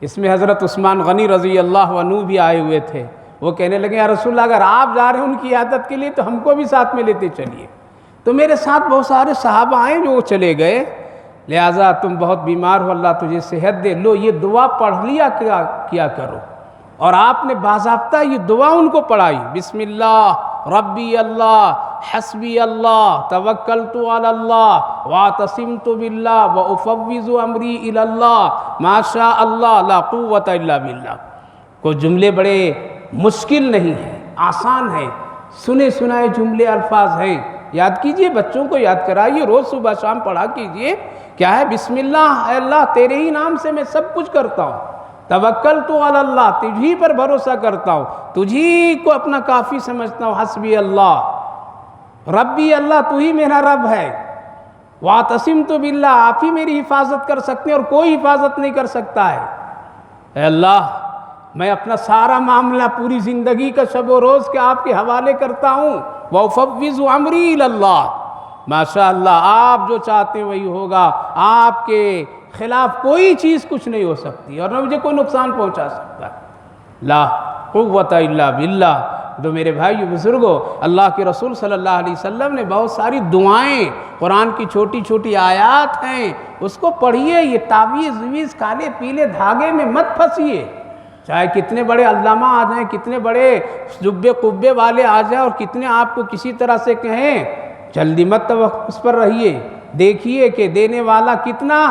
اس میں حضرت عثمان غنی رضی اللہ عنہ بھی آئے ہوئے تھے, وہ کہنے لگے یا رسول اللہ اگر آپ جا رہے ہیں ان کی عیادت کے لیے تو ہم کو بھی ساتھ میں لیتے چلیے۔ تو میرے ساتھ بہت سارے صحابہ آئے جو چلے گئے، لہٰذا تم بہت بیمار ہو، اللہ تجھے صحت دے، لو یہ دعا پڑھ لیا کیا کرو۔ اور آپ نے باضابطہ یہ دعا ان کو پڑھائی، بسم اللہ ربی اللہ حسبی اللہ توکلت علی اللہ واعتصمت باللہ وافوض امری الی اللہ ما شاء اللہ لا قوت الا باللہ۔ کوئی جملے بڑے مشکل نہیں ہیں، آسان ہیں، سنے سنائے جملے الفاظ ہیں، یاد کیجئے، بچوں کو یاد کرائیے، روز صبح شام پڑھا کیجئے۔ کیا ہے؟ بسم اللہ، اے اللہ تیرے ہی نام سے میں سب کچھ کرتا ہوں، توکلت علی اللہ تجھی پر بھروسہ کرتا ہوں، تجھی کو اپنا کافی سمجھتا ہوں، حسبی اللہ ربی اللہ تو ہی میرا رب ہے، واعتصمت باللہ آپ ہی میری حفاظت کر سکتے ہیں اور کوئی حفاظت نہیں کر سکتا ہے۔ اے اللہ میں اپنا سارا معاملہ پوری زندگی کا شب و روز کے آپ کے حوالے کرتا ہوں، وَأُفَوِّضُ أَمْرِي إِلَى اللَّهِ ماشاءاللہ آپ جو چاہتے ہیں وہی ہوگا، آپ کے خلاف کوئی چیز کچھ نہیں ہو سکتی اور نہ مجھے کوئی نقصان پہنچا سکتا، لا قوت الا باللہ۔ تو میرے بھائی بزرگوں، اللہ کے رسول صلی اللہ علیہ وسلم نے بہت ساری دعائیں، قرآن کی چھوٹی چھوٹی آیات ہیں، اس کو پڑھیے، یہ تعویذ کالے پیلے دھاگے میں مت پھنسیے، چاہے کتنے بڑے علامہ آ جائیں، کتنے بڑے جبے قبے والے آ جائیں اور کتنے آپ کو کسی طرح سے کہیں، جلدی مت اس پر رہیے، دیکھیے کہ دینے والا کتنا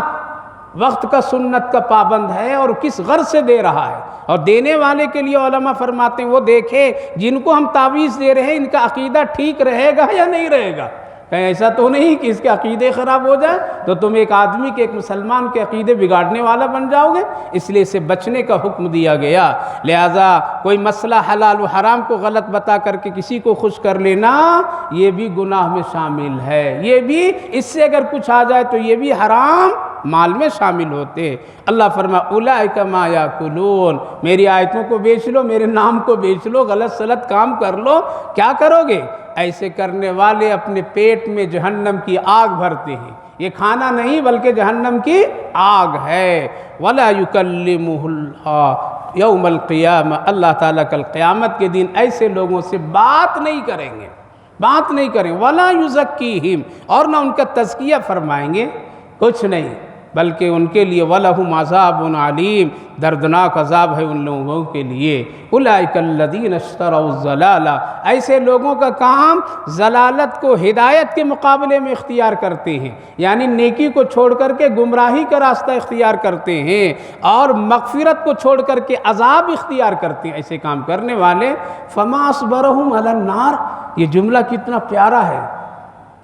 وقت کا سنت کا پابند ہے اور کس غرض سے دے رہا ہے، اور دینے والے کے لیے علماء فرماتے ہیں وہ دیکھے جن کو ہم تعویذ دے رہے ہیں ان کا عقیدہ ٹھیک رہے گا یا نہیں رہے گا، کہیں ایسا تو نہیں کہ اس کے عقیدے خراب ہو جائے تو تم ایک آدمی کے، ایک مسلمان کے عقیدے بگاڑنے والا بن جاؤ گے، اس لیے اسے بچنے کا حکم دیا گیا۔ لہٰذا کوئی مسئلہ حلال و حرام کو غلط بتا کر کے کسی کو خوش کر لینا یہ بھی گناہ میں شامل ہے، یہ بھی اس سے اگر کچھ آ جائے تو یہ بھی حرام مال میں شامل ہوتے۔ اللہ فرما اولئک ما یاکلون، میری آیتوں کو بیچ لو، میرے نام کو بیچ لو، غلط سلط کام کر لو، کیا کرو گے؟ ایسے کرنے والے اپنے پیٹ میں جہنم کی آگ بھرتے ہیں، یہ کھانا نہیں بلکہ جہنم کی آگ ہے۔ ولا یکلمہ اللہ یوم القیامہ، اللہ تعالیٰ کل قیامت کے دن ایسے لوگوں سے بات نہیں کریں گے، بات نہیں کریں، ولا یزکیہم، اور نہ ان کا تزکیہ فرمائیں گے، کچھ نہیں، بلکہ ان کے لیے وَلَهُمْ عَذَابٌ عَلِيمٌ، دردناک عذاب ہے ان لوگوں کے لیے۔ اولئک الذین اشتروا الضلالہ، ایسے لوگوں کا کام ضلالت کو ہدایت کے مقابلے میں اختیار کرتے ہیں، یعنی نیکی کو چھوڑ کر کے گمراہی کا راستہ اختیار کرتے ہیں اور مغفرت کو چھوڑ کر کے عذاب اختیار کرتے ہیں، ایسے کام کرنے والے فما اصبرہم علی النار، یہ جملہ کتنا پیارا ہے،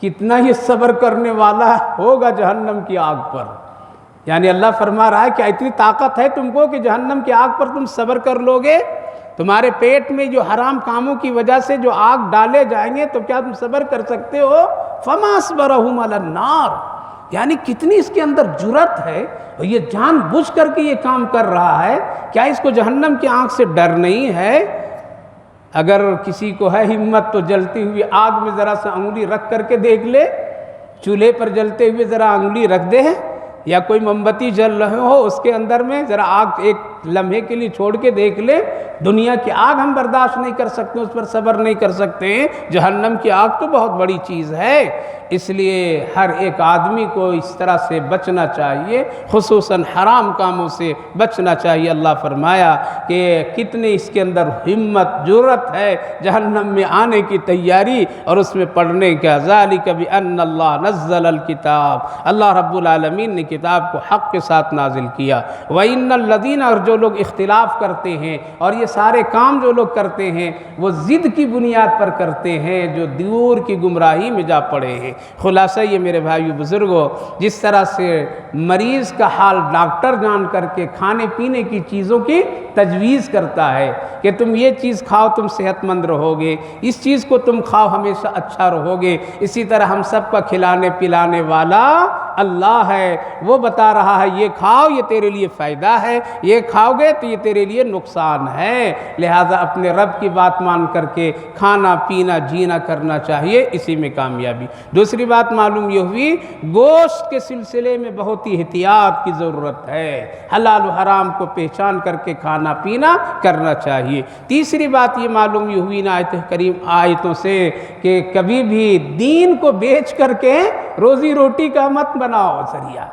کتنا یہ صبر کرنے والا ہوگا جہنم کی آگ پر، یعنی اللہ فرما رہا ہے کہ اتنی طاقت ہے تم کو کہ جہنم کی آگ پر تم صبر کر لو گے، تمہارے پیٹ میں جو حرام کاموں کی وجہ سے جو آگ ڈالے جائیں گے تو کیا تم صبر کر سکتے ہو؟ فما اصبرہم علی النار، یعنی کتنی اس کے اندر جرأت ہے، اور یہ جان بوجھ کر کے یہ کام کر رہا ہے، کیا اس کو جہنم کی آگ سے ڈر نہیں ہے؟ اگر کسی کو ہے ہمت تو جلتی ہوئی آگ میں ذرا سا انگلی رکھ کر کے دیکھ لے، چولہے پر جلتے ہوئے ذرا انگلی رکھ دے، یا کوئی موم بتی جل رہے ہو اس کے اندر میں ذرا آگ ایک لمحے کے لیے چھوڑ کے دیکھ لے، دنیا کی آگ ہم برداشت نہیں کر سکتے، اس پر صبر نہیں کر سکتے، جہنم کی آگ تو بہت بڑی چیز ہے۔ اس لیے ہر ایک آدمی کو اس طرح سے بچنا چاہیے، خصوصاً حرام کاموں سے بچنا چاہیے۔ اللہ فرمایا کہ کتنے اس کے اندر ہمت جرأت ہے جہنم میں آنے کی تیاری اور اس میں پڑھنے کا، ذالک بأن اللہ نزل الکتاب، اللہ رب العالمین نے کتاب کو حق کے ساتھ نازل کیا۔ وَإِنَّ الَّذِينَ، اور جو لوگ اختلاف کرتے ہیں اور یہ سارے کام جو لوگ کرتے ہیں وہ ضد کی بنیاد پر کرتے ہیں، جو دور کی گمراہی میں جا پڑے ہیں۔ خلاصہ یہ میرے بھائیو بزرگوں، جس طرح سے مریض کا حال ڈاکٹر جان کر کے کھانے پینے کی چیزوں کی تجویز کرتا ہے کہ تم یہ چیز کھاؤ تم صحت مند رہو گے، اس چیز کو تم کھاؤ ہمیشہ اچھا رہو گے، اسی طرح ہم سب کا کھلانے پلانے والا اللہ ہے، وہ بتا رہا ہے یہ کھاؤ یہ تیرے لیے فائدہ ہے، یہ کھاؤ گے تو یہ تیرے لیے نقصان ہے۔ لہٰذا اپنے رب کی بات مان کر کے کھانا پینا جینا کرنا چاہیے، اسی میں کامیابی۔ دوسری بات معلوم یہ ہوئی گوشت کے سلسلے میں بہت ہی احتیاط کی ضرورت ہے، حلال و حرام کو پہچان کر کے کھانا پینا کرنا چاہیے۔ تیسری بات یہ معلوم یہ ہوئی آیتوں سے کہ کبھی بھی دین کو بیچ کر کے روزی روٹی کا مت بناؤ ذریعہ،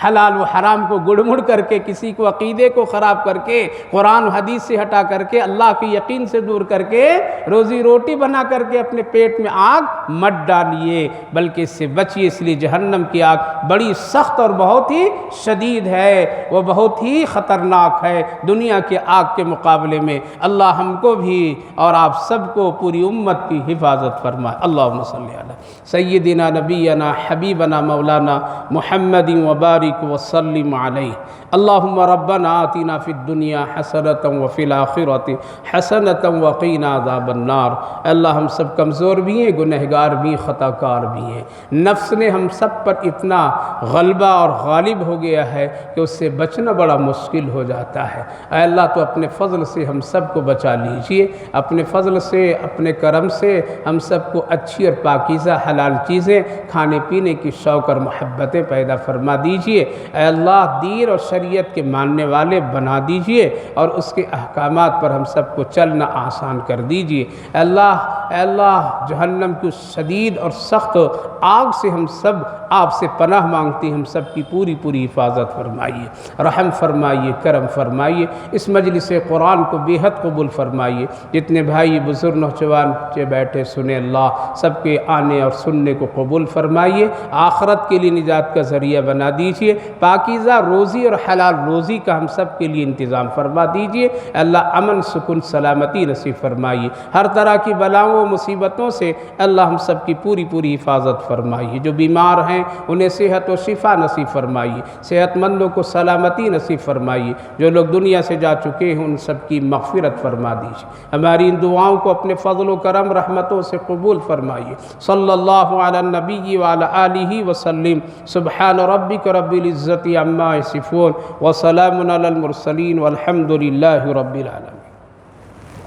حلال و حرام کو گڑ مڑ کر کے، کسی کو عقیدے کو خراب کر کے، قرآن و حدیث سے ہٹا کر کے، اللہ کے یقین سے دور کر کے روزی روٹی بنا کر کے اپنے پیٹ میں آگ مت ڈالیے، بلکہ اس سے بچیے، اس لیے جہنم کی آگ بڑی سخت اور بہت ہی شدید ہے، وہ بہت ہی خطرناک ہے دنیا کے آگ کے مقابلے میں۔ اللہ ہم کو بھی اور آپ سب کو پوری امت کی حفاظت فرمائے۔ اللہم صلی علی سیدنا نبینا حبیبنا مولانا محمد وبارک وسلم علیہ۔ اللہم ربنا آتنا فی الدنیا حسنۃ وفی الآخرۃ حسنۃ وقینا عذاب النار۔ اللہ ہم سب کمزور بھی ہیں، گنہگار بھی، خطا کار بھی ہیں، نفس نے ہم سب پر اتنا غلبہ اور غالب ہو گیا ہے کہ اس سے بچنا بڑا مشکل ہو جاتا ہے۔ اے اللہ تو اپنے فضل سے ہم سب کو بچا لیجئے، اپنے فضل سے، اپنے کرم سے ہم سب کو اچھی اور پاکیزہ حلال چیزیں کھانے پینے کی شوق اور محبتیں پیدا فرما دیجئے۔ اے اللہ دین اور شریعت کے ماننے والے بنا دیجئے اور اس کے احکامات پر ہم سب کو چلنا آسان کر دیجئے۔ اے اللہ جہنم کی شدید اور سخت آگ سے ہم سب آپ سے پناہ مانگتے ہیں، ہم سب کی پوری حفاظت فرمائیے، رحم فرمائیے، کرم فرمائیے۔ اس مجلس قرآن کو بے حد قبول فرمائیے۔ جتنے بھائی بزرگ نوجوان بچے بیٹھے سنیں، اللہ سب کے آنے اور سننے کو قبول فرمائیے، آخرت کے لیے نجات کا ذریعہ بنا دیجئے، پاکیزہ روزی اور حلال روزی کا ہم سب کے لیے انتظام فرما دیجئے۔ اللہ امن سکون سلامتی نصیب فرمائیے، ہر طرح کی بلاؤں و مصیبتوں سے اللہ ہم سب کی پوری حفاظت فرمائیے۔ جو بیمار ہیں انہیں صحت و شفا نصیب فرمائیے، صحت مندوں کو سلامتی نصیب فرمائیے، جو لوگ دنیا سے جا چکے ہیں ان سب کی مغفرت فرما دیجیے۔ ہماری ان دعاؤں کو اپنے فضل و کرم رحمتوں سے قبول فرمائیے۔ صلی اللہ علی النبی وعلی آلہ وسلم۔ سبحان ربک رب العزت عما یصفون وسلام علی المرسلین والحمد للہ رب العالمین۔